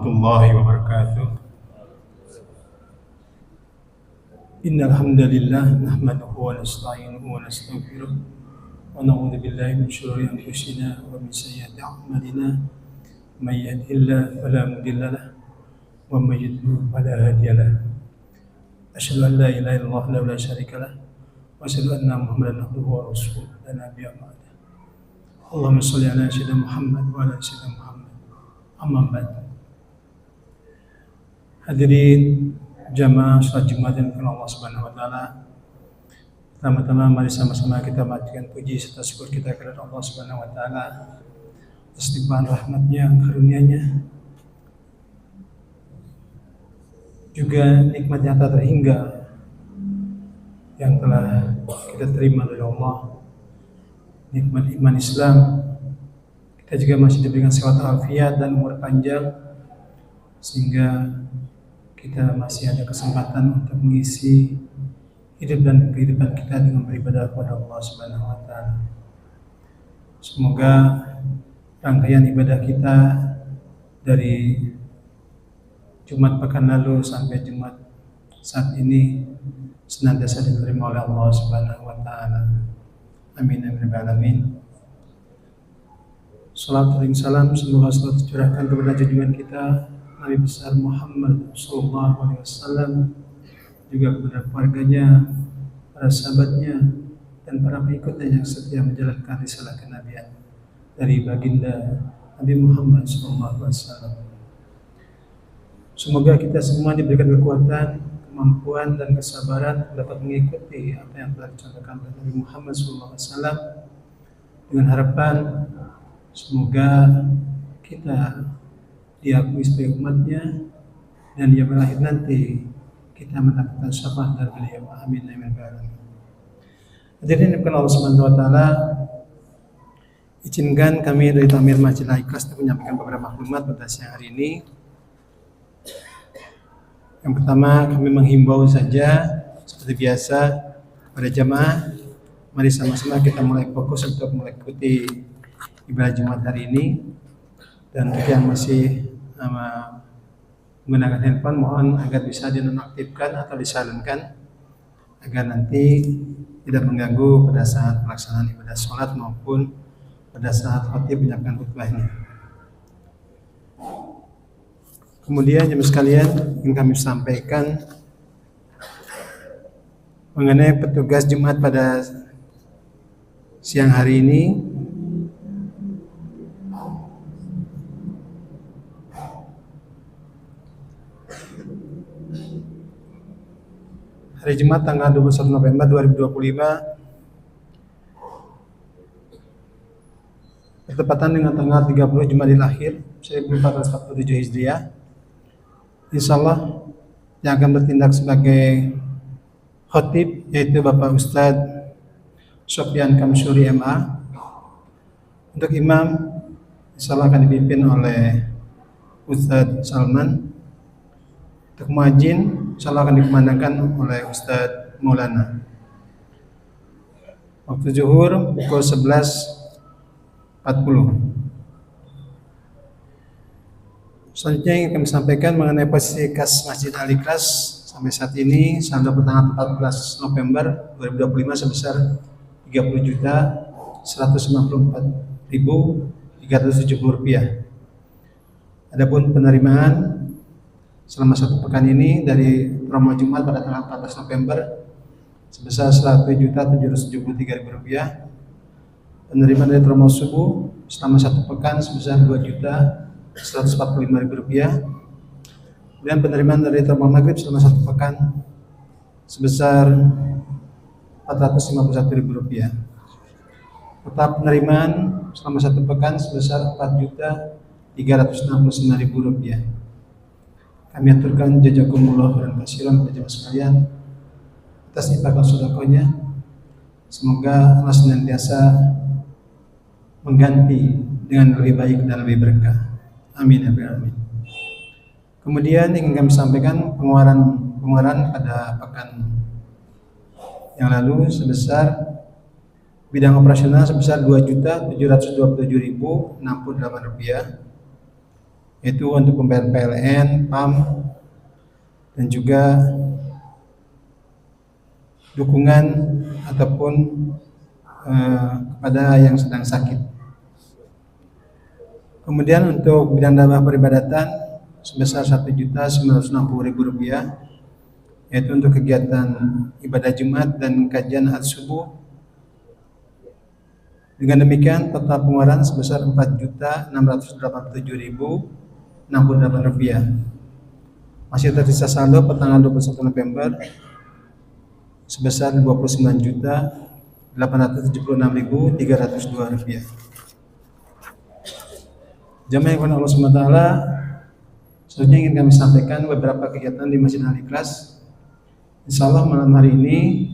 warahmatullahi wabarakatuh. Innal hamdalillah nahmaduhu wa nasta'inuhu wa nastaghfiruh wa na'udzu billahi min shururi anfusina wa min sayyiati a'malina. May yahdihillahu fala mudilla lahu wa may yudlil fala hadiya lahu. Asyhadu an la ilaha illallah wahdahu la syarika lahu wa asyhadu anna Muhammadan abduhu wa rasuluhu la nabiyya ba'da. Allahumma shalli ala sayyidina Muhammad wa ala sayyidina Muhammad. Amma ba'du. Hadirin jamaah salat Jumat yang dimuliakan Allah Subhanahu wa taala. Pertama-tama mari sama-sama kita panjatkan puji serta syukur kita kepada Allah Subhanahu wa taala atas limpahan rahmat-Nya, karunia-Nya. Juga nikmat yang tak terhingga yang telah kita terima dari Allah. Nikmat iman Islam. Kita juga masih diberikan sehat walafiat dan umur panjang sehingga kita masih ada kesempatan untuk mengisi hidup dan kehidupan kita dengan beribadah kepada Allah Subhanahu wa taala. Semoga rangkaian ibadah kita dari Jumat pekan lalu sampai Jumat saat ini senantiasa diterima oleh Allah Subhanahu wa taala. Amin amin alamin. Salatu dan salam semoga selalu tercurahkan kepada junjungan kita Nabi besar Muhammad sallallahu alaihi wasallam, juga kepada keluarganya, para sahabatnya, dan para pengikutnya yang setia menjalankan risalah kenabian dari baginda Nabi Muhammad sallallahu alaihi wasallam. Semoga kita semua diberikan kekuatan, kemampuan, dan kesabaran dapat mengikuti apa yang telah dicontohkan oleh Nabi Muhammad sallallahu alaihi wasallam, dengan harapan semoga kita diakui sebagai umatnya dan dia berakhir nanti kita mendapatkan syafaat dari beliau. Amin amin amin. Hadirin yang Allah Subhanahu wa taala, izinkan kami dari Tamir Masjid Al-Ikhlas untuk menyampaikan beberapa maklumat pada siang hari ini. Yang pertama, kami menghimbau saja seperti biasa pada jamaah, mari sama-sama kita mulai fokus untuk mengikuti ibadah Jumat hari ini. Dan untuk yang masih menggunakan handphone, mohon agar bisa dinonaktifkan atau disalunkan agar nanti tidak mengganggu pada saat pelaksanaan ibadah sholat maupun pada saat khatib menyampaikan khutbahnya. Kemudian jemaah sekalian, ingin kami sampaikan mengenai petugas Jumat pada siang hari ini. Hari Jumat tanggal 21 November 2025 bertepatan dengan tanggal 30 Jumadil Akhir 1447 Hijriah. Insyaallah yang akan bertindak sebagai khatib yaitu Bapak Ustadz Sofyan Kamsuri MA. Untuk imam insyaallah akan dipimpin oleh Ustadz Salman. Untuk muadzin insyaallah akan dikumandangkan oleh Ustadz Maulana. Waktu zuhur pukul 11.40. Selanjutnya yang kami sampaikan mengenai posisi kas Masjid Al-Ikhlas sampai saat ini saldo pertanggal 14 November 2025 sebesar 30.154.370 rupiah. Adapun penerimaan selama satu pekan ini dari promo Jumat pada tanggal 14 November sebesar 100.773.000 rupiah. Penerimaan dari promo subuh selama satu pekan sebesar 2.145.000 rupiah. Dan penerimaan dari promo maghrib selama satu pekan sebesar 451.000 rupiah. Total penerimaan selama satu pekan sebesar 4.369.000 rupiah. Kami aturkan jazakumullah khairan katsiran kepada jemaah sekalian atas infak dan sedekahnya. Semoga Allah senantiasa mengganti dengan lebih baik dan lebih berkah. Amin ya rabbal alamin. Kemudian ingin kami sampaikan pengeluaran pada pekan yang lalu sebesar bidang operasional sebesar 2.727.068 rupiah. yaitu untuk pembayaran PLN, PAM, dan juga dukungan ataupun kepada yang sedang sakit. Kemudian untuk bidang dakwah peribadatan sebesar Rp1.960.000, yaitu untuk kegiatan ibadah Jumat dan kajian subuh. Dengan demikian total pengeluaran sebesar Rp4.688.068. Masih tersisa saldo pertanggal 21 November sebesar Rp29.876.302. Jamaah yang Allah SWT, selanjutnya ingin kami sampaikan beberapa kegiatan di Masjid Al-Ikhlas. Insyaallah malam hari ini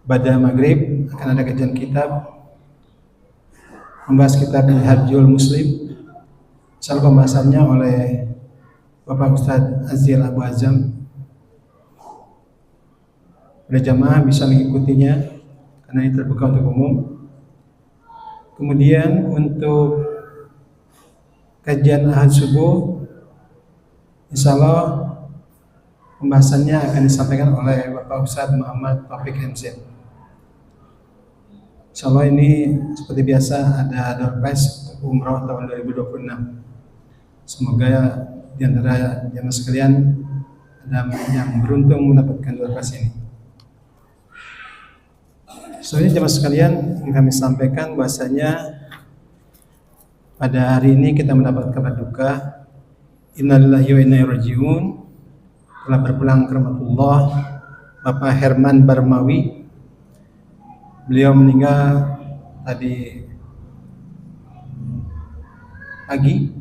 pada maghrib akan ada kajian kitab membahas kitab Minhajul Muslim. Insyaallah pembahasannya oleh Bapak Ustadz Azil Abu Azam. Pada jamaah bisa mengikutinya karena ini terbuka untuk umum. Kemudian untuk kajian ahad subuh, insyaallah pembahasannya akan disampaikan oleh Bapak Ustadz Muhammad Taufik MZ. Insyaallah ini seperti biasa ada door prize umroh tahun 2026. Semoga di antara jamaah sekalian ada yang beruntung mendapatkan door prize ini. Selanjutnya jamaah sekalian, yang kami sampaikan bahwasanya pada hari ini kita mendapat kabar duka. Innalillahi wa inna ilaihi raji'un. Telah berpulang ke rahmatullah Bapak Herman Barmawi. Beliau meninggal tadi pagi.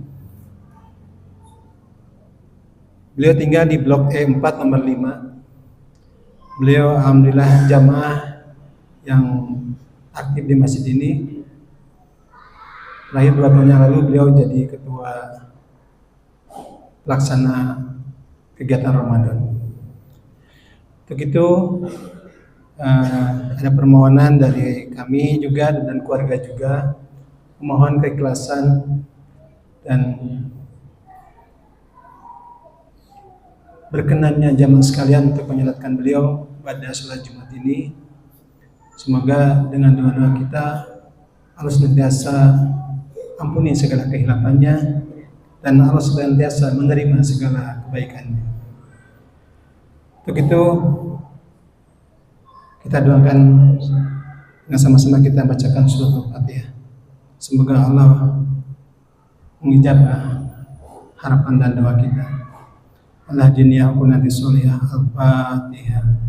Beliau tinggal di Blok E4 nomor 5. Beliau alhamdulillah jamaah yang aktif di masjid ini. Lahir 2 tahun yang lalu beliau jadi ketua pelaksana kegiatan Ramadan. Untuk itu ada permohonan dari kami juga dan keluarga juga, memohon keikhlasan dan berkenannya jamaah sekalian untuk menyolatkan beliau pada sholat Jumat ini. Semoga dengan doa-doa kita Allah senantiasa ampuni segala kehilafannya dan Allah senantiasa menerima segala kebaikannya. Untuk itu kita doakan dengan sama-sama kita bacakan surat Al-Fatihah. Semoga Allah mengijabah harapan dan doa kita. Allah jiniyah kunati solihah. Al-Fatihah.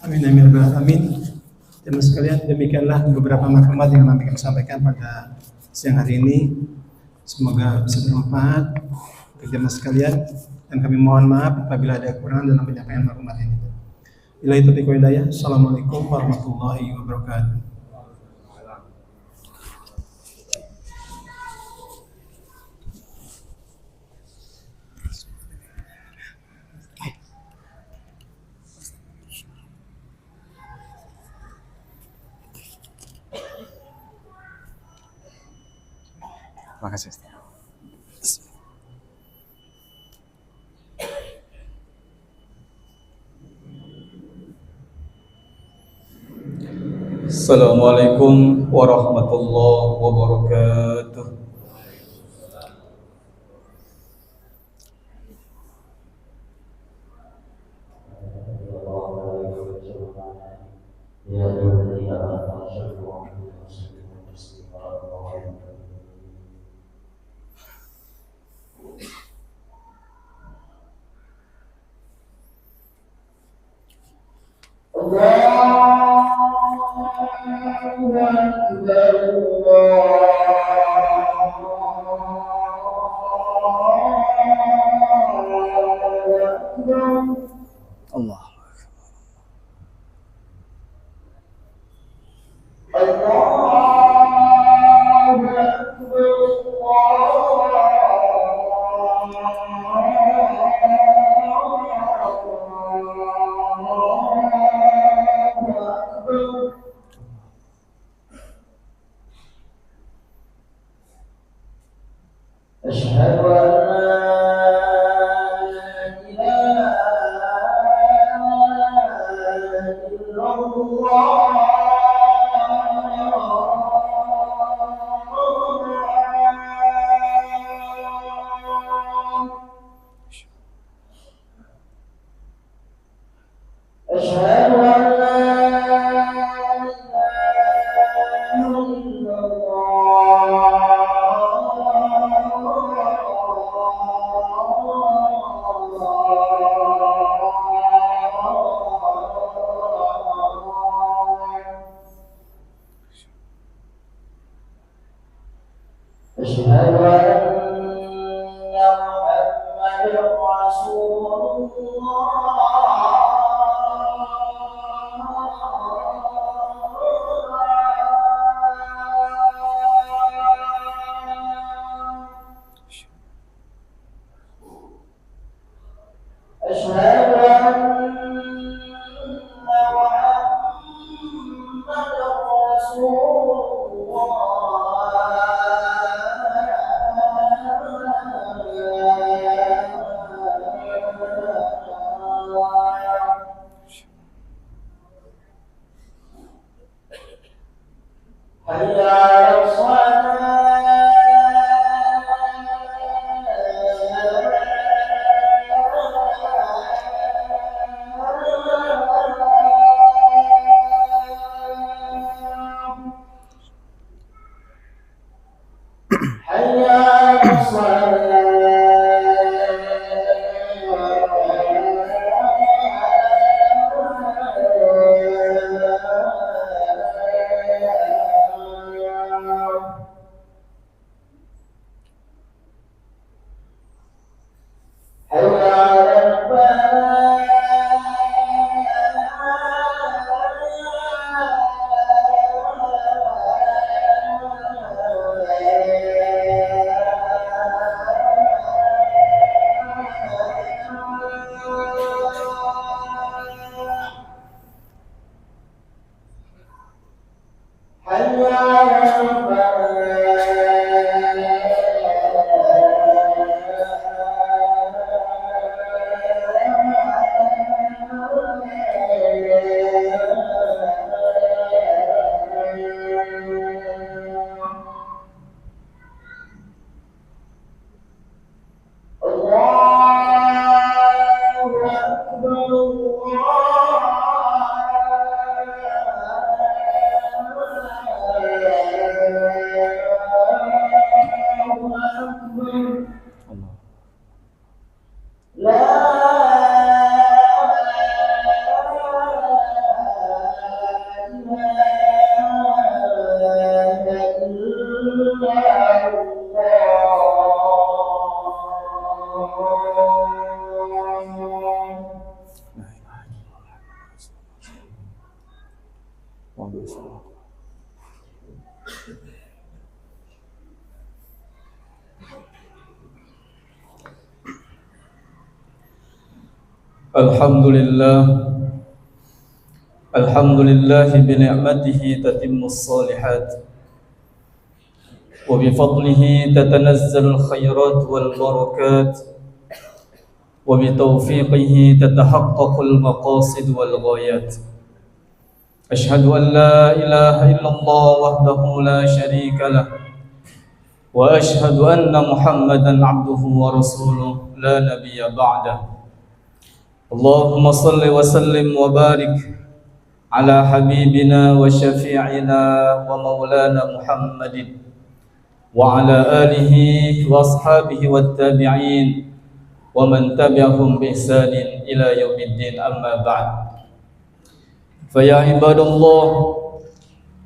Amin amin amin. Jemaah sekalian, demikianlah beberapa maklumat yang kami sampaikan pada siang hari ini. Semoga bisa bermanfaat untuk jemaah sekalian dan kami mohon maaf apabila ada kekurangan dalam penyampaian maklumat ini. Bila itu taufiq wal hidayah. Assalamualaikum warahmatullahi wabarakatuh. Terima kasih. Assalamualaikum warahmatullahi wabarakatuh. أشهد أن لا إله إلا أشهد أن محمدا رسول الله. أشهد أن محمدا رسول حي على حي على Alhamdulillah bini'matihi tatimmus salihat wa bifadlihi tatanazzalul khairat wal barakat wa bitaufiqihi tatahaqqaqul maqasid wal ghayat. Ashhadu an la ilaha illallah wahdahu la syarika lah wa ashhadu anna Muhammadan abduhu wa rasuluh la nabiyya ba'dah. Allahumma salli wa sallim wa barik ala habibina wa syafi'ina wa maulana Muhammadin wa ala alihi wa ashabihi wa tabi'in wa man tabi'ahum bi ihsanin ila yaumiddin, amma ba'd. Fa ya ibadallah,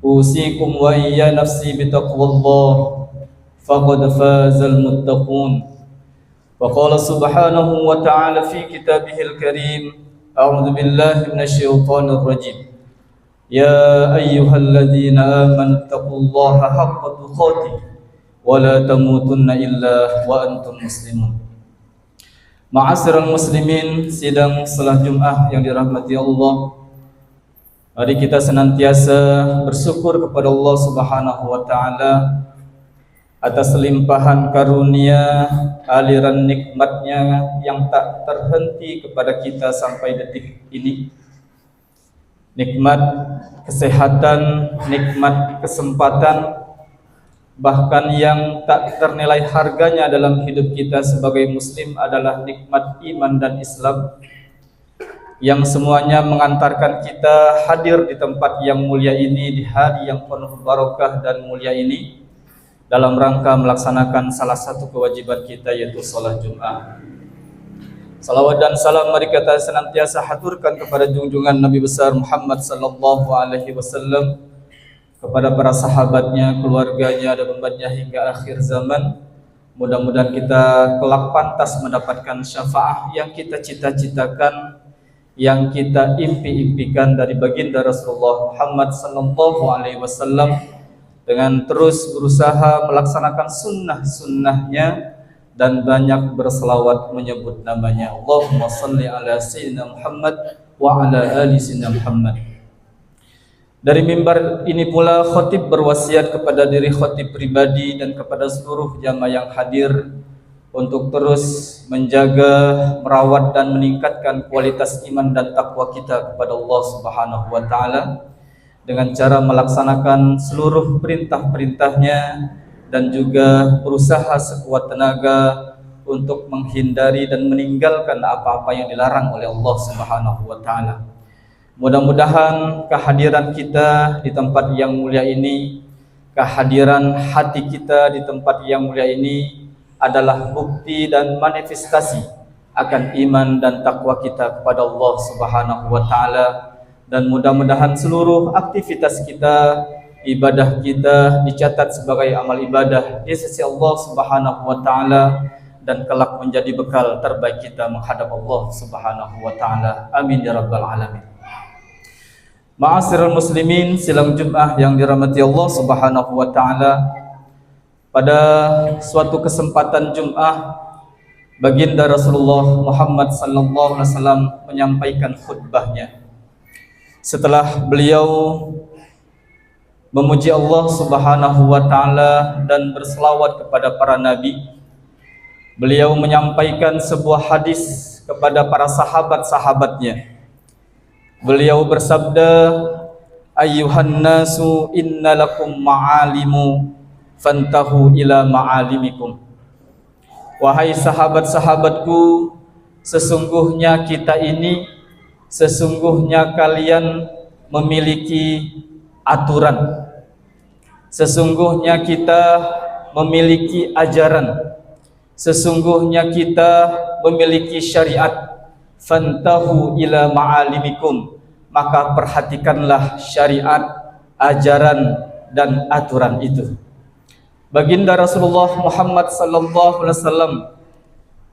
usikum wa iyya nafsi bi taqwallah, faqad fazal muttaqun. وقال سبحانه وتعالى في كتابه الكريم: أعوذ بالله من الشيطان الرجيم. يا أيها الذين آمنوا اتقوا الله حق تقاته ولا تموتن إلا وأنتم مسلمون. Ma'asyiral muslimin, sidang salat Jumat yang dirahmati Allah, mari kita senantiasa bersyukur kepada Allah Subhanahu wa taala atas limpahan karunia, aliran nikmatnya yang tak terhenti kepada kita sampai detik ini. Nikmat kesehatan, nikmat kesempatan, bahkan yang tak ternilai harganya dalam hidup kita sebagai muslim adalah nikmat iman dan Islam. yang semuanya mengantarkan kita hadir di tempat yang mulia ini di hari yang penuh barakah dan mulia ini dalam rangka melaksanakan salah satu kewajiban kita, yaitu salat Jumat. Salawat dan salam mari kita senantiasa haturkan kepada junjungan Nabi besar Muhammad sallallahu alaihi wasallam, kepada para sahabatnya, keluarganya dan umatnya hingga akhir zaman. Mudah-mudahan kita kelak pantas mendapatkan syafaat yang kita cita-citakan, yang kita impi-impikan dari baginda Rasulullah Muhammad sallallahu alaihi wasallam, dengan terus berusaha melaksanakan sunnah-sunnahnya dan banyak berselawat menyebut namanya. Allahumma salli ala sayyidina Muhammad wa ala ali sayyidina Muhammad. Dari mimbar ini pula khatib berwasiat kepada diri khatib pribadi dan kepada seluruh jamaah yang hadir untuk terus menjaga, merawat dan meningkatkan kualitas iman dan takwa kita kepada Allah Subhanahu wa taala dengan cara melaksanakan seluruh perintah-perintahnya dan juga berusaha sekuat tenaga untuk menghindari dan meninggalkan apa-apa yang dilarang oleh Allah Subhanahu wa taala. Mudah-mudahan kehadiran kita di tempat yang mulia ini, kehadiran hati kita di tempat yang mulia ini adalah bukti dan manifestasi akan iman dan takwa kita kepada Allah Subhanahu wa taala, dan mudah-mudahan seluruh aktivitas kita, ibadah kita dicatat sebagai amal ibadah di sisi Allah Subhanahu wa taala dan kelak menjadi bekal terbaik kita menghadap Allah Subhanahu wa taala. Amin ya rabbal alamin. Ma'asyiral muslimin, silang Jumat yang dirahmati Allah Subhanahu wa taala. Pada suatu kesempatan Jumat, baginda Rasulullah Muhammad sallallahu alaihi wasallam menyampaikan khutbahnya. Setelah beliau memuji Allah Subhanahu wa taala dan berselawat kepada para nabi, beliau menyampaikan sebuah hadis kepada para sahabat-sahabatnya. Beliau bersabda, ayyuhan nasu innalakum ma'alimu fantahu ila ma'alimikum. Wahai sahabat-sahabatku, sesungguhnya kalian memiliki aturan. Sesungguhnya kita memiliki ajaran. Sesungguhnya kita memiliki syariat. Fantahu ila ma'alimikum, maka perhatikanlah syariat, ajaran dan aturan itu. Baginda Rasulullah Muhammad sallallahu alaihi wasallam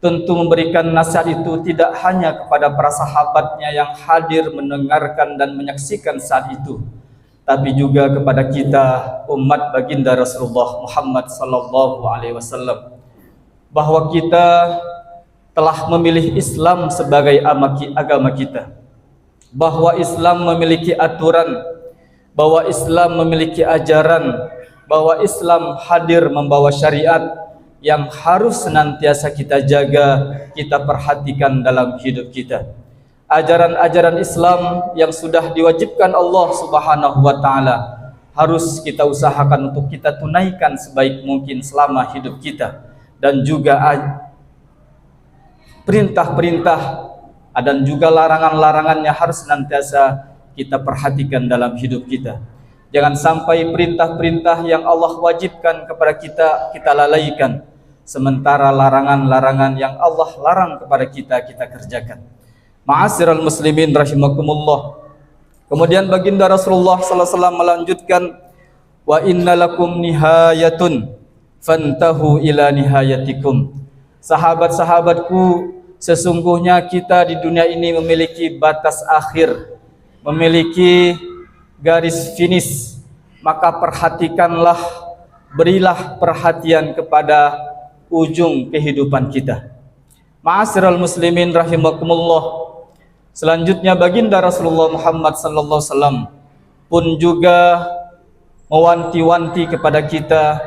tentu memberikan nasihat itu tidak hanya kepada para sahabatnya yang hadir mendengarkan dan menyaksikan saat itu, tapi juga kepada kita umat baginda Rasulullah Muhammad sallallahu alaihi wasallam, bahwa kita telah memilih Islam sebagai agama kita, bahwa Islam memiliki aturan, bahwa Islam memiliki ajaran, bahwa Islam hadir membawa syariat yang harus senantiasa kita jaga, kita perhatikan dalam hidup kita. Ajaran-ajaran Islam yang sudah diwajibkan Allah Subhanahu wa taala harus kita usahakan untuk kita tunaikan sebaik mungkin selama hidup kita, dan juga perintah-perintah dan juga larangan-larangannya harus senantiasa kita perhatikan dalam hidup kita. Jangan sampai perintah-perintah yang Allah wajibkan kepada kita lalaikan, sementara larangan-larangan yang Allah larang kepada kita kerjakan. Ma'asyiral muslimin rahimakumullah. Kemudian baginda Rasulullah sallallahu alaihi wasallam melanjutkan, wa innalakum nihayatun fantahu ila nihayatikum. Sahabat-sahabatku, sesungguhnya kita di dunia ini memiliki batas akhir, memiliki garis finish, maka perhatikanlah, berilah perhatian kepada ujung kehidupan kita. Ma'asyiral muslimin rahimakumullah. Selanjutnya baginda Rasulullah Muhammad sallallahu alaihi wasallam pun juga mewanti-wanti kepada kita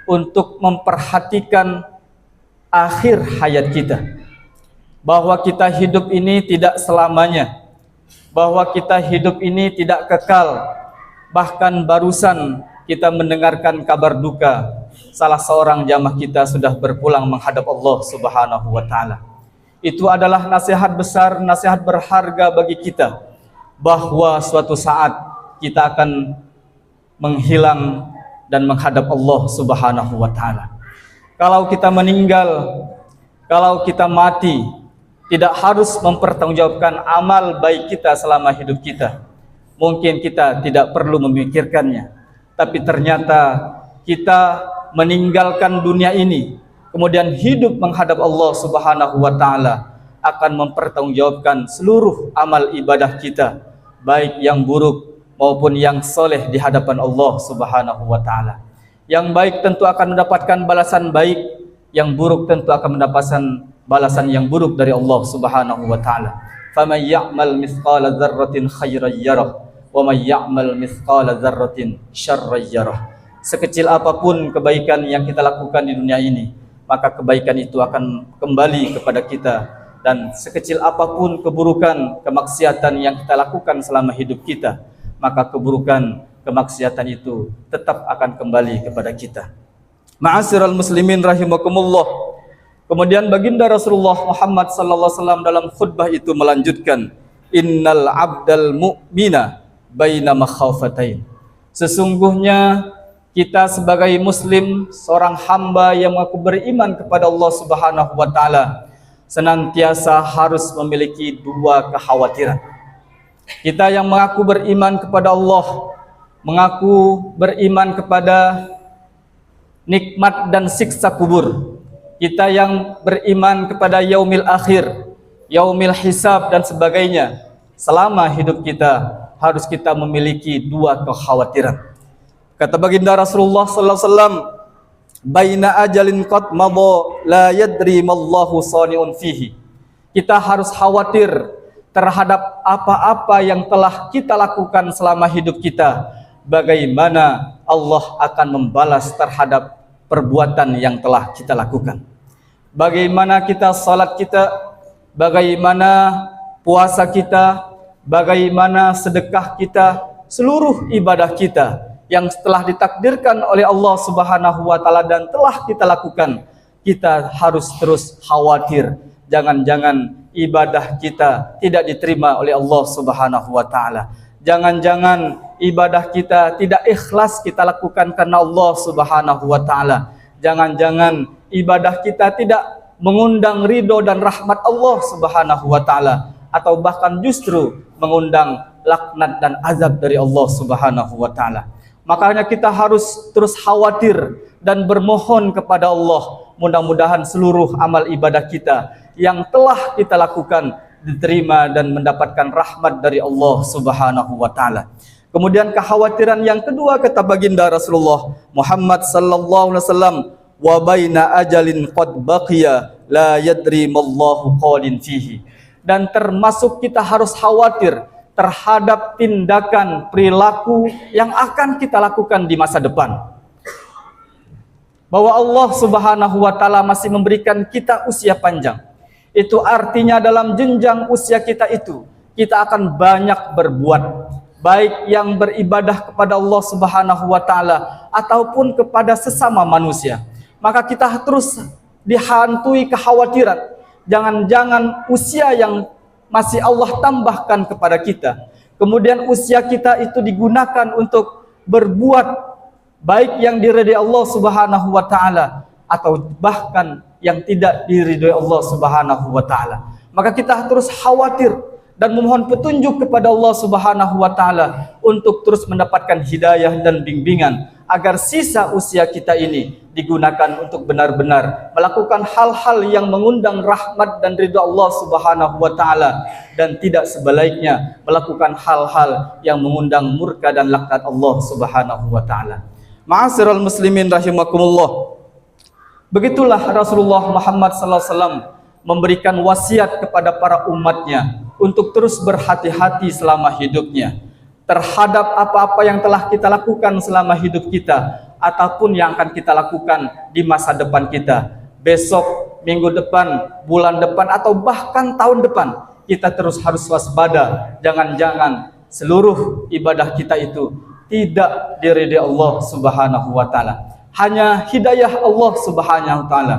untuk memperhatikan akhir hayat kita, bahwa kita hidup ini tidak selamanya, bahwa kita hidup ini tidak kekal. Bahkan barusan kita mendengarkan kabar duka, salah seorang jamaah kita sudah berpulang menghadap Allah Subhanahu wa taala. Itu adalah nasihat besar, nasihat berharga bagi kita, bahwa suatu saat kita akan menghilang dan menghadap Allah Subhanahu wa taala. Kalau kita meninggal, kalau kita mati, tidak harus mempertanggungjawabkan amal baik kita selama hidup kita. Mungkin kita tidak perlu memikirkannya, tapi ternyata kita meninggalkan dunia ini, kemudian hidup menghadap Allah Subhanahu wa taala, akan mempertanggungjawabkan seluruh amal ibadah kita, baik yang buruk maupun yang soleh di hadapan Allah Subhanahu wa taala. Yang baik tentu akan mendapatkan balasan baik, yang buruk tentu akan mendapatkan balasan yang buruk dari Allah Subhanahu wa taala. Faman ya'mal mithqala dzarratin khairan yarah wa may ya'mal mithqala dzarratin syarran yarah. Sekecil apapun kebaikan yang kita lakukan di dunia ini, maka kebaikan itu akan kembali kepada kita, dan sekecil apapun keburukan, kemaksiatan yang kita lakukan selama hidup kita, maka keburukan, kemaksiatan itu tetap akan kembali kepada kita. Ma'asyiral muslimin rahimakumullah. Kemudian baginda Rasulullah Muhammad sallallahu alaihi wasallam dalam khutbah itu melanjutkan, innal abdal mu'mina baina makhafatain. Sesungguhnya kita sebagai muslim, seorang hamba yang mengaku beriman kepada Allah Subhanahu wa taala, senantiasa harus memiliki dua kekhawatiran. Kita yang mengaku beriman kepada Allah, mengaku beriman kepada nikmat dan siksa kubur, kita yang beriman kepada yaumil akhir, yaumil hisab dan sebagainya, selama hidup kita harus kita memiliki dua kekhawatiran. Kata baginda Rasulullah sallallahu alaihi wasallam, baina ajalin qad madha la yadri mallahu sani'un fihi. Kita harus khawatir terhadap apa-apa yang telah kita lakukan selama hidup kita, bagaimana Allah akan membalas terhadap perbuatan yang telah kita lakukan. Bagaimana kita salat kita, bagaimana puasa kita, bagaimana sedekah kita, seluruh ibadah kita yang telah ditakdirkan oleh Allah Subhanahu wa taala dan telah kita lakukan, kita harus terus khawatir jangan-jangan ibadah kita tidak diterima oleh Allah Subhanahu wa taala. Jangan-jangan ibadah kita tidak ikhlas kita lakukan karena Allah Subhanahu wa taala. Jangan-jangan ibadah kita tidak mengundang ridho dan rahmat Allah Subhanahu wa taala, atau bahkan justru mengundang laknat dan azab dari Allah Subhanahu wa taala. Makanya kita harus terus khawatir dan bermohon kepada Allah, mudah-mudahan seluruh amal ibadah kita yang telah kita lakukan diterima dan mendapatkan rahmat dari Allah Subhanahu wa taala. Kemudian kekhawatiran yang kedua, kata baginda Rasulullah Muhammad sallallahu alaihi wasallam, wa baina ajalin qad baqiya la yadri mallahu qalin fihi. Dan termasuk kita harus khawatir terhadap tindakan perilaku yang akan kita lakukan di masa depan, bahwa Allah Subhanahu wa taala masih memberikan kita usia panjang. Itu artinya dalam jenjang usia kita itu kita akan banyak berbuat, baik yang beribadah kepada Allah Subhanahu wa taala ataupun kepada sesama manusia. Maka kita terus dihantui kekhawatiran, jangan-jangan usia yang masih Allah tambahkan kepada kita, kemudian usia kita itu digunakan untuk berbuat baik yang diridhai Allah Subhanahu wa taala atau bahkan yang tidak diridhai Allah Subhanahu wa taala. Maka kita terus khawatir dan memohon petunjuk kepada Allah Subhanahu wa taala untuk terus mendapatkan hidayah dan bimbingan agar sisa usia kita ini digunakan untuk benar-benar melakukan hal-hal yang mengundang rahmat dan ridha Allah Subhanahu wa taala, dan tidak sebaliknya melakukan hal-hal yang mengundang murka dan laknat Allah Subhanahu wa taala. Ma'asyiral muslimin rahimakumullah. Begitulah Rasulullah Muhammad sallallahu alaihi wasallam memberikan wasiat kepada para umatnya untuk terus berhati-hati selama hidupnya terhadap apa-apa yang telah kita lakukan selama hidup kita ataupun yang akan kita lakukan di masa depan kita, besok, minggu depan, bulan depan, atau bahkan tahun depan. Kita terus harus waspada, jangan-jangan seluruh ibadah kita itu tidak diridhai Allah Subhanahu wa taala. Hanya hidayah Allah Subhanahu wa taala,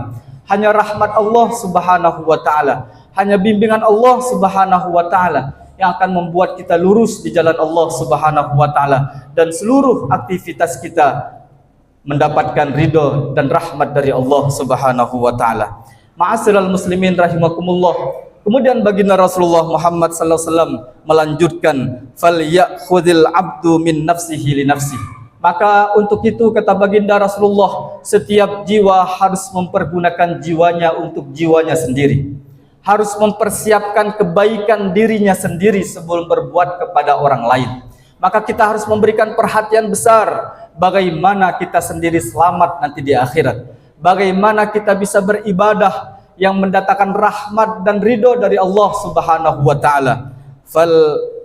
hanya rahmat Allah Subhanahu wa taala, hanya bimbingan Allah Subhanahu wa taala yang akan membuat kita lurus di jalan Allah Subhanahu wa taala dan seluruh aktivitas kita mendapatkan ridho dan rahmat dari Allah Subhanahu wa taala. Ma'asyiral muslimin rahimakumullah. Kemudian baginda Rasulullah Muhammad sallallahu alaihi wasallam melanjutkan, falyakhudhil abdu min nafsihi li nafsihi. Maka untuk itu kata baginda Rasulullah, setiap jiwa harus mempergunakan jiwanya untuk jiwanya sendiri. Harus mempersiapkan kebaikan dirinya sendiri sebelum berbuat kepada orang lain. Maka kita harus memberikan perhatian besar bagaimana kita sendiri selamat nanti di akhirat. Bagaimana kita bisa beribadah yang mendatangkan rahmat dan ridho dari Allah Subhanahu wa taala.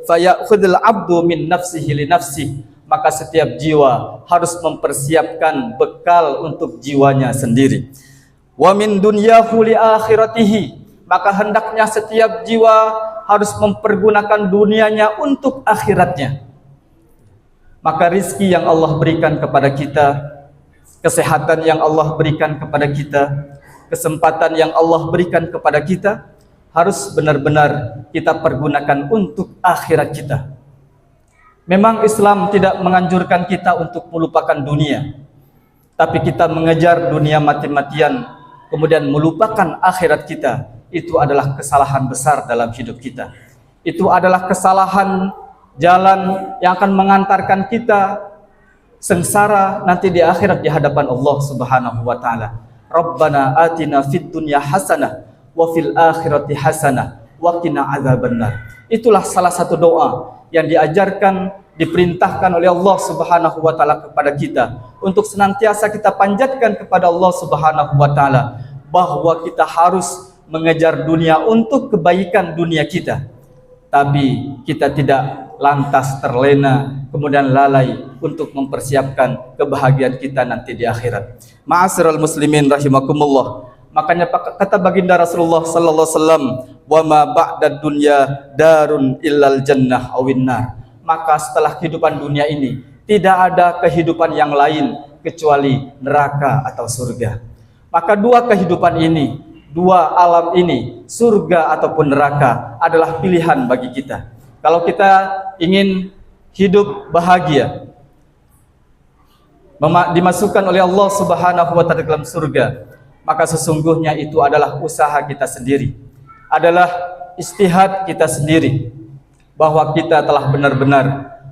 Fayakhudhul abdu min nafsihi li nafsihi. Maka setiap jiwa harus mempersiapkan bekal untuk jiwanya sendiri. Wa min dunyahu li akhiratihi. Maka hendaknya setiap jiwa harus mempergunakan dunianya untuk akhiratnya. Maka rizki yang Allah berikan kepada kita, kesehatan yang Allah berikan kepada kita, kesempatan yang Allah berikan kepada kita, harus benar-benar kita pergunakan untuk akhirat kita. Memang Islam tidak menganjurkan kita untuk melupakan dunia, tapi kita mengejar dunia mati-matian, kemudian melupakan akhirat kita. Itu adalah kesalahan besar dalam hidup kita. Itu adalah kesalahan jalan yang akan mengantarkan kita sengsara nanti di akhirat di hadapan Allah Subhanahu wa taala. Rabbana atina fid dunya hasanah wa fil akhirati hasanah wa qina adzabannar. Itulah salah satu doa yang diajarkan, diperintahkan oleh Allah Subhanahu wa taala kepada kita untuk senantiasa kita panjatkan kepada Allah Subhanahu wa taala bahwa kita harus mengejar dunia untuk kebaikan dunia kita, tapi kita tidak lantas terlena kemudian lalai untuk mempersiapkan kebahagiaan kita nanti di akhirat. Ma'asyiral muslimin rahimakumullah. Makanya kata baginda Rasulullah sallallahu alaihi wasallam, wa ma ba'dad dunya darun illal jannah awin nar. Maka setelah kehidupan dunia ini tidak ada kehidupan yang lain kecuali neraka atau surga. Maka dua kehidupan ini, dua alam ini, surga ataupun neraka, adalah pilihan bagi kita. Kalau kita ingin hidup bahagia, dimasukkan oleh Allah Subhanahu wa taala dalam surga, maka sesungguhnya itu adalah usaha kita sendiri, adalah istihad kita sendiri, bahwa kita telah benar-benar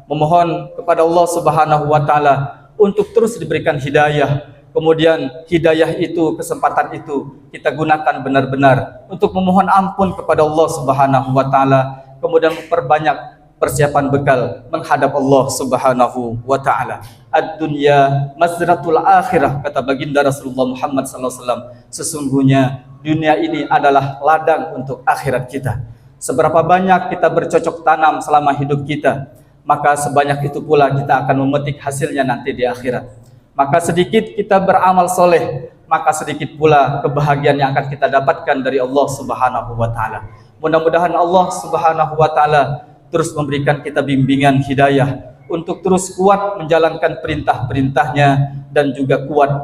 memohon kepada Allah Subhanahu wa taala untuk terus diberikan hidayah. Kemudian hidayah itu, kesempatan itu kita gunakan benar-benar untuk memohon ampun kepada Allah Subhanahu wa taala, kemudian memperbanyak persiapan bekal menghadap Allah Subhanahu wa taala. Ad-dunya mazratul akhirah, kata baginda Rasulullah Muhammad sallallahu alaihi wasallam. Sesungguhnya dunia ini adalah ladang untuk akhirat kita. Seberapa banyak kita bercocok tanam selama hidup kita, maka sebanyak itu pula kita akan memetik hasilnya nanti di akhirat. Maka sedikit kita beramal soleh, maka sedikit pula kebahagiaan yang akan kita dapatkan dari Allah Subhanahu wa taala. Mudah-mudahan Allah Subhanahu wa taala terus memberikan kita bimbingan hidayah untuk terus kuat menjalankan perintah-perintahnya dan juga kuat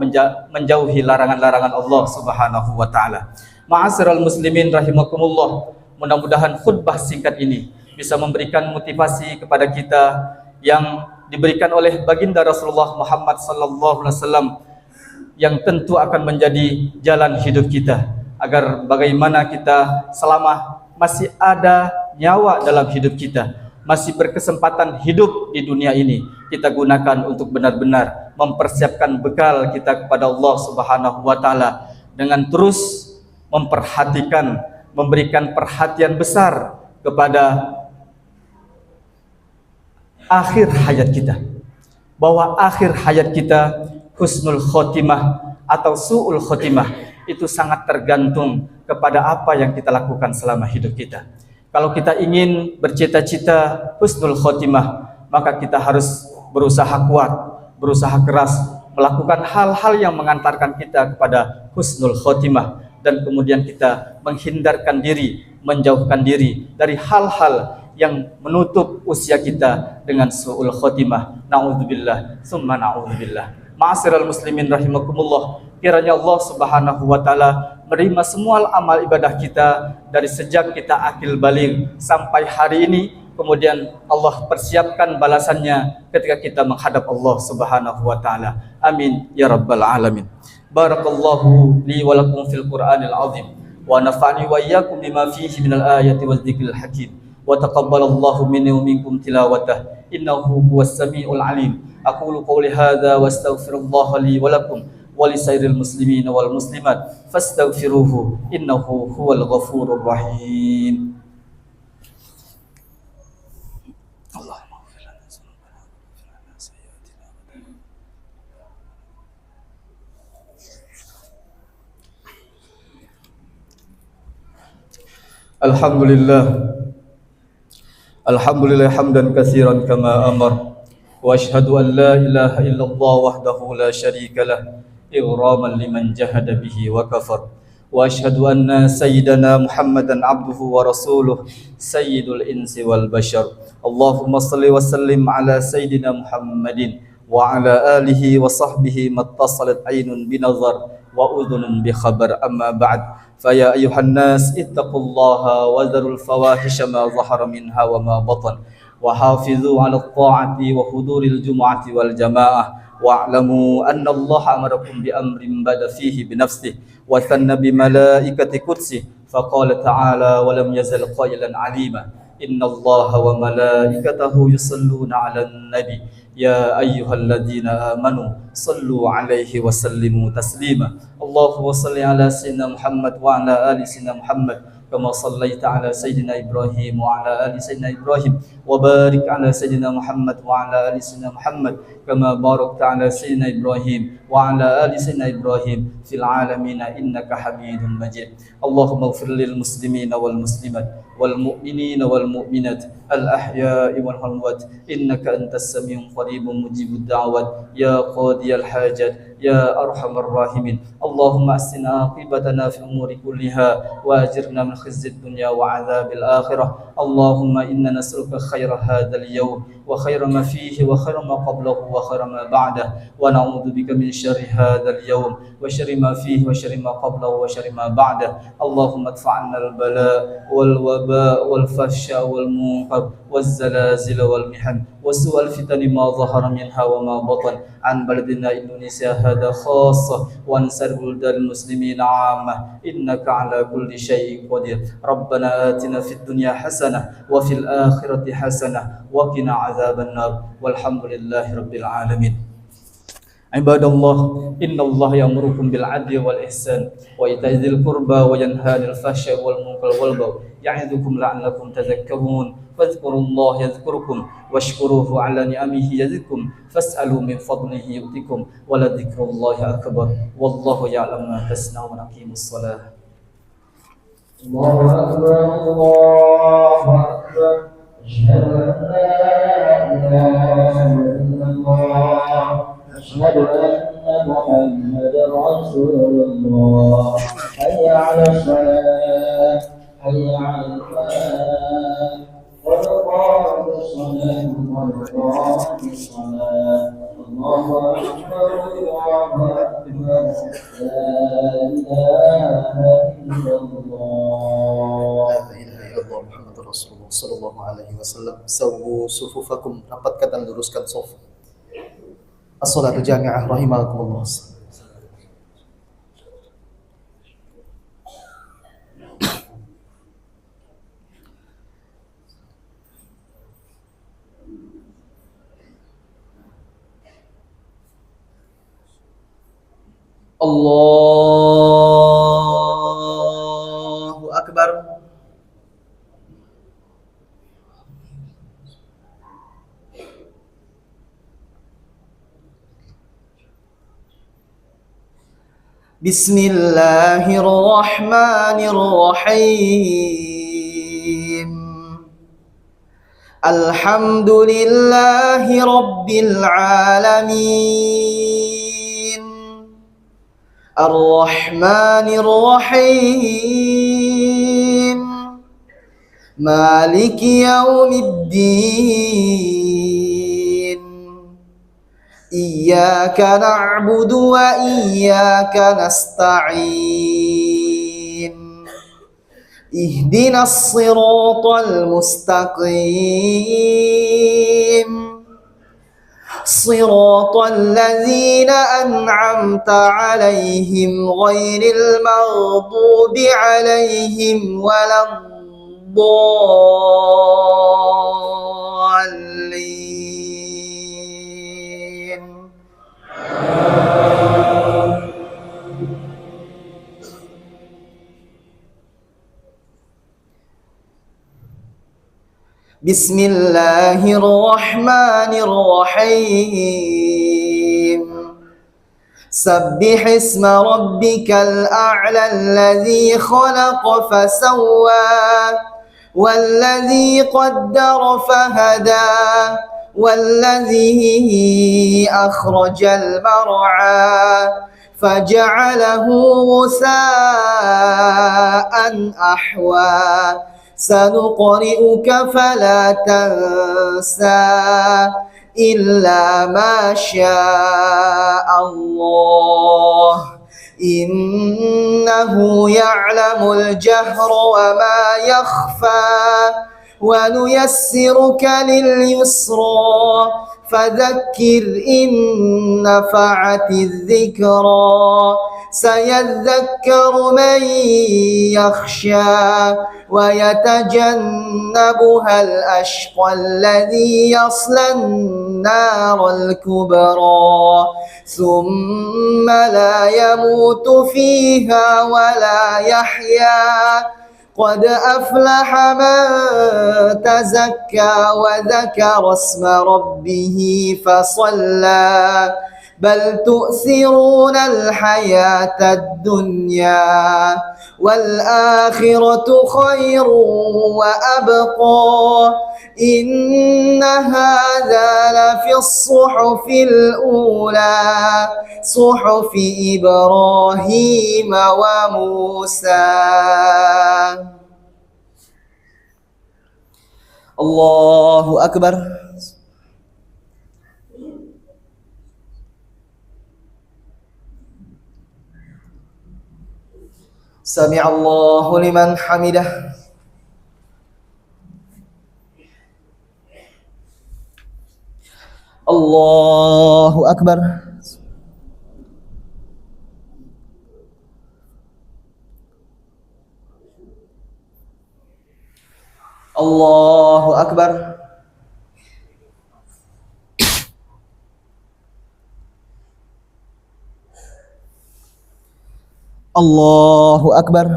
menjauhi larangan-larangan Allah Subhanahu wa taala. Ma'asyiral muslimin rahimakumullah. Mudah-mudahan khutbah singkat ini bisa memberikan motivasi kepada kita yang diberikan oleh baginda Rasulullah Muhammad sallallahu alaihi wasallam, yang tentu akan menjadi jalan hidup kita, agar bagaimana kita selama masih ada nyawa dalam hidup kita, masih berkesempatan hidup di dunia ini, kita gunakan untuk benar-benar mempersiapkan bekal kita kepada Allah Subhanahu wa taala dengan terus memperhatikan, memberikan perhatian besar kepada akhir hayat kita, bahwa akhir hayat kita husnul khotimah atau su'ul khotimah itu sangat tergantung kepada apa yang kita lakukan selama hidup kita. Kalau kita ingin bercita-cita husnul khotimah, maka kita harus berusaha kuat, berusaha keras, melakukan hal-hal yang mengantarkan kita kepada husnul khotimah, dan kemudian kita menghindarkan diri, menjauhkan diri dari hal-hal yang menutup usia kita dengan su'ul khotimah. Na'udzubillah, summa na'udzubillah. Ma'asyiral muslimin rahimakumullah. Kiranya Allah Subhanahu wa taala menerima semua amal ibadah kita dari sejak kita akil baligh sampai hari ini. Kemudian Allah persiapkan balasannya ketika kita menghadap Allah Subhanahu wa taala. Amin ya rabbal alamin. Barakallahu li wa lakum fil Qur'anil azim wa nafa'ani wa iyyakum bima fihi minal ayati wadh-dhikril hakim. Wa taqabbalallahu minni wa minkum tilawatah. Innahu huwas samiul alim. Aqulu qawli hadza wa astaghfirullaha li wa lakum wa lisairil muslimin wal muslimat fastaghfiruhu innahu huwal ghafurur rahim. Alhamdulillah hamdan katsiran kama amar wa asyhadu an la ilaha illallah wahdahu la syarika lah ighraman liman jahada bihi wa kafar wa asyhadu anna sayyidana Muhammadan abduhu wa rasuluh sayyidul insi wal bashar. Allahumma salli wa sallim ala sayyidina Muhammadin wa ala alihi wa sahbihi mattasalat aynun binazar wa udhunun bi khabar. Amma ba'd. فيا أيها الناس اتقوا الله وذروا الفواحش ما ظهر منها وما بطن وحافظوا على الطاعة وحضور الجمعة والجماعة واعلموا أن الله أمركم بأمر بدأ فيه بنفسه وثنى بملائكة قدسه فقال تعالى ولم يزل قائلا عليما إن الله وملائكته يصلون على النبي يا أيها الذين آمنوا صلوا عليه وسلموا تسليما. اللهم صل على سيدنا محمد وعلى آل سيدنا محمد كما صليت على سيدنا إبراهيم وعلى آل سيدنا إبراهيم وبارك على سيدنا محمد وعلى آل سيدنا محمد كما باركت على سيدنا إبراهيم وعلى آل سيدنا إبراهيم في العالمين إنك حميد مجيد. اللهم اغفر للمسلمين والمسلمات والمؤمنين والمؤمنات الأحياء والأموات إنك أنت السميع قريب مجيب الدعوات يا قاضي الحاجات يا أرحم الراحمين. اللهم أحسن عاقبتنا في الأمور كلها وأجرنا من خزي الدنيا وعذاب الآخرة. اللهم إنا نسألك خير هذا اليوم وخير ما فيه وخير ما قبله وخير ما بعده ونعوذ بك من شر هذا اليوم وشر ما فيه وشر ما قبله وشر ما بعده. اللهم ادفع عنا البلاء والوباء والفحشاء والمنكر والزلازل والمحن وسوء الفتن ما ظهر منها وما بطن عن بلدنا إندونيسيا هذا خاصة وعن سائر بلدان المسلمين عامة إنك على كل شيء قدير. ربنا آتنا في الدنيا حسنة وفي الآخرة حسنة وقنا عذاب النار والحمد لله رب العالمين. عباد الله إن الله يأمركم بالعدل والإحسان وإيتاء ذي القربى وينهى عن الفحشاء والمنكر والبغي يعظكم لعلكم تذكرون. فاذكروا الله يذكركم واشكروه على نعمه يزدكم فاسألوا من فضله يؤتكم ولذكر الله أكبر والله يعلم ما تصنعون. أقيموا الصلاة. الله أكبر الله أكبر أشهد أن لا إله إلا الله أشهد أن محمدا رسول الله. حي على الصلاة حي على الفلاح قد قامت الصلاة قد قامت الصلاة. الله أكبر الله أكبر لا إله إلا الله. Muhammad Rasulullah sallallahu alaihi wasallam. Sawu sufufakum, rapatkan dan luruskan saf. As-salatu jami'ah rahimakumullah. Allahu akbar. Bismillahirrahmanirrahim. Alhamdulillahi rabbil alamin. Ar-Rahmanir-Rahim. Maliki yaumiddin. Iyyaka na'budu wa iyyaka nasta'in. اهدنا الصراط المستقيم صراط الذين أنعمت عليهم غير المغضوب عليهم ولا الضالين. بسم الله الرحمن الرحيم سبح اسم ربك الأعلى الذي خلق فسوى والذي قدر فهدى والذي أخرج المرعى فجعله غثاء أحوى سنقرئك فلا تنسى إلا ما شاء الله إنه يعلم الجهر وما يخفى ونيسرك لليسرى فذكر إن نفعت الذكرى سيذكر من يخشى ويتجنبها الأشقى الذي يصلى النار الكبرى ثم لا يموت فيها ولا يحيا قد أفلح من تزكى وذكر اسم ربه فصلى بل تؤثرون الحياة الدنيا والآخرة خير وأبقى إن هذا لفي الصحف الأولى صحف إبراهيم وموسى. الله أكبر. سمع الله لمن حمده. الله أكبر. الله أكبر. الله أكبر.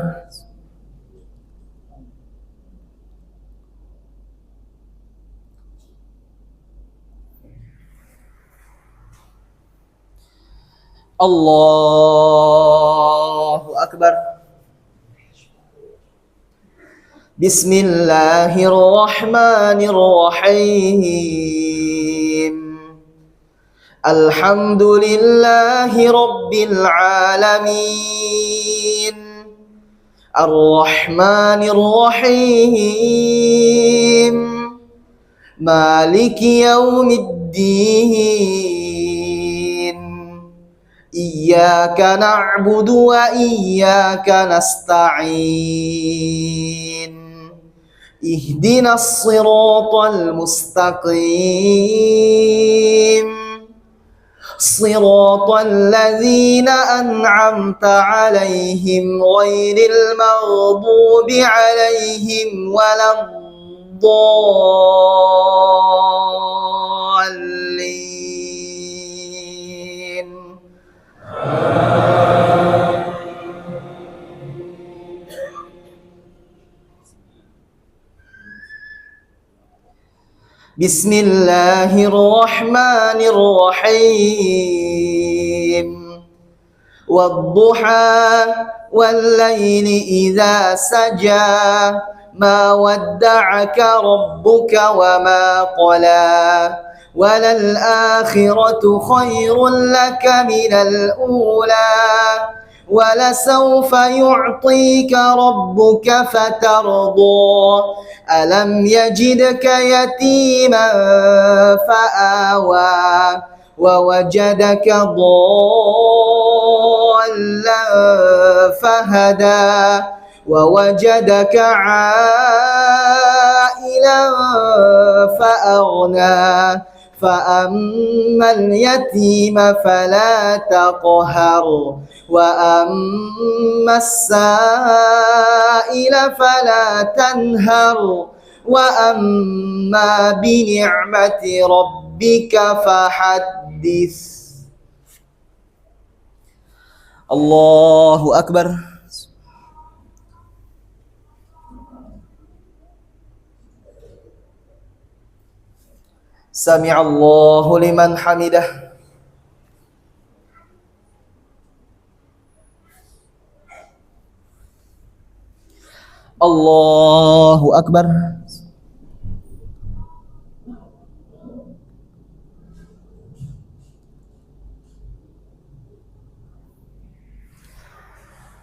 الله أكبر. بسم الله الرحمن الرحيم الحمد لله رب العالمين الرحمن الرحيم مالك يوم الدين إياك نعبد وإياك نستعين اهدنا الصراط المستقيم صراط الذين أنعمت عليهم غير المغضوب عليهم ولا الضالين. بسم الله الرحمن الرحيم والضحى والليل إذا سجى ما ودعك ربك وما قلى وللآخرة خير لك من الأولى ولسوف يعطيك ربك فترضى ألم يجدك يتيما فآوى ووجدك ضالا فهدى ووجدك عائلا فأغنى فأما اليتيم فلا تقهر وأما السائل فلا تنهر وأما بنعمة ربك فحدث. الله أكبر. سمع الله لمن حمده. الله أكبر.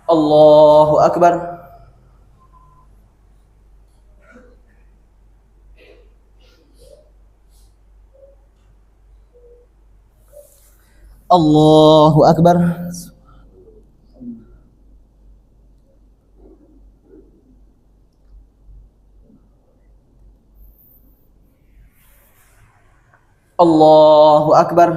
الله أكبر. الله أكبر. الله أكبر.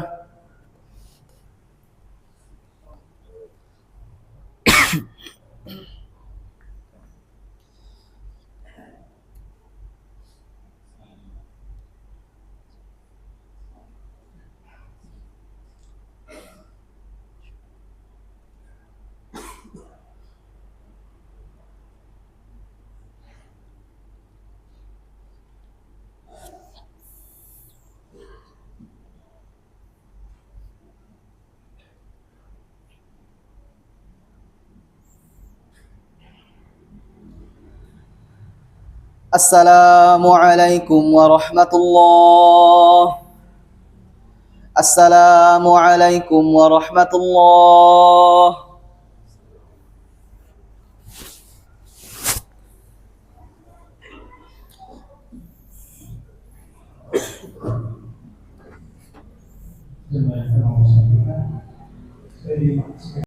Assalamualaikum warahmatullahi. Assalamualaikum warahmatullahi.